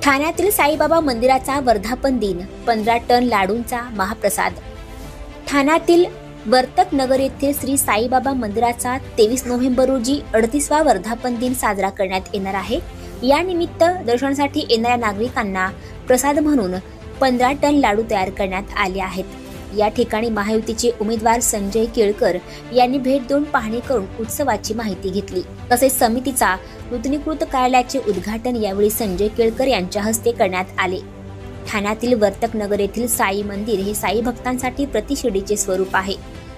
ठाण्यातील साईबाबा मंदिराचा वर्धापन दिन, 15 टन लाडूंचा महाप्रसाद। ठाण्यातील वर्तक नगर येथील श्री साईबाबा मंदिराचा 23 नोव्हेंबर रोजी 38वा वर्धापन दिन साजरा करण्यात येणार आहे। या निमित्त दर्शनासाठी येणाऱ्या नागरिकांना प्रसाद म्हणून 15 टन लाडू तयार करण्यात आले आहेत। या ठिकाणी महायुतीचे उमेदवार संजय केळकर यांनी भेट देऊन पाहणी करून उत्सवाची माहिती घेतली। तसेच समितीचा नूतनीकृत कार्यालयाचे उद्घाटन यावेळी संजय केळकर यांच्या हस्ते करण्यात आले। ठाण्यातील वर्तक नगर येथील साई मंदिर हे साई भक्तांसाठी प्रतिशिर्डीचे स्वरूप आहे।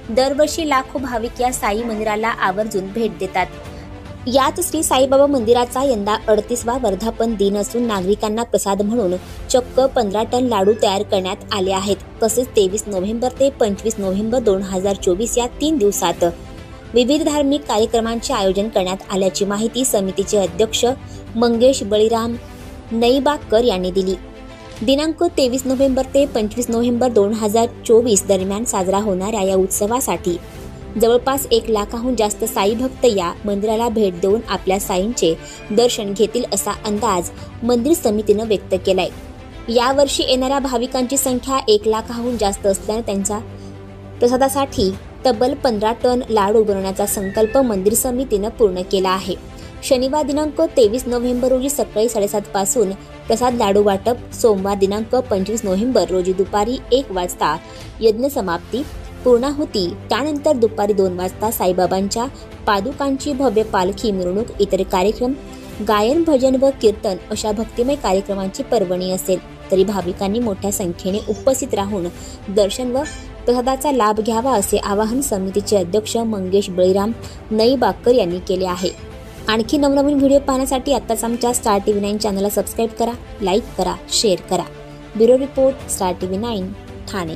दरवर्षी लाखो भाविक या साई मंदिराला आवर्जून भेट देतात। यात श्री साईबाबा मंदिराचा यंदा 38वा वर्धापन दिन असून नागरिकांना प्रसाद म्हणून चक्क 15 टन लाडू तयार करण्यात आले आहेत। तसेच 23 नोव्हेंबर ते 25 नोव्हेंबर 2024 या 3 दिवसात विविध धार्मिक कार्यक्रमांचे आयोजन करण्यात आल्याची माहिती समितीचे अध्यक्ष मंगेश बळीराम नईबाकर यांनी दिली। दिनांक 23 नोव्हेंबर ते 25 नोव्हेंबर 2024 दरम्यान साजरा होणाऱ्या या उत्सवासाठी जवळपास 1 लाखाहून जास्त साई भक्त या मंदिराला भेट देऊन आपल्या साईंचे दर्शन घेतील असा अंदाज मंदिर समितीनं व्यक्त केलाय। यावर्षी येणाऱ्या भाविकांची संख्या 1 लाखाहून जास्त असल्याने त्यांच्या प्रसादासाठी तब्बल 15 टन लाडू बनवण्याचा संकल्प मंदिर समितीनं पूर्ण केला आहे। शनिवार दिनांक 23 नोव्हेंबर रोजी सकाळी 7:30 पासून प्रसाद लाडू वाटप, सोमवार दिनांक 25 नोव्हेंबर रोजी दुपारी 1 वाजता यज्ञ समाप्ती पूर्णाहुती, त्यानंतर दुपारी 2 वाजता साईबाबांच्या पादुकांची भव्य पालखी मिरवणूक, इतर कार्यक्रम, गायन, भजन व कीर्तन अशा भक्तिमय कार्यक्रमांची पर्वणी असेल। तरी भाविकांनी मोठ्या संख्येने उपस्थित राहून दर्शन व प्रसादाचा लाभ घ्यावा असे आवाहन समितीचे अध्यक्ष मंगेश बळीराम नईबाकर यांनी केले आहे। आणखी नवनवीन व्हिडिओ पाहण्यासाठी आत्ताच आमच्या स्टार टीव्ही 9 चॅनलला सबस्क्राईब करा, लाईक करा, शेअर करा। Bureau report, star TV 9 Thane.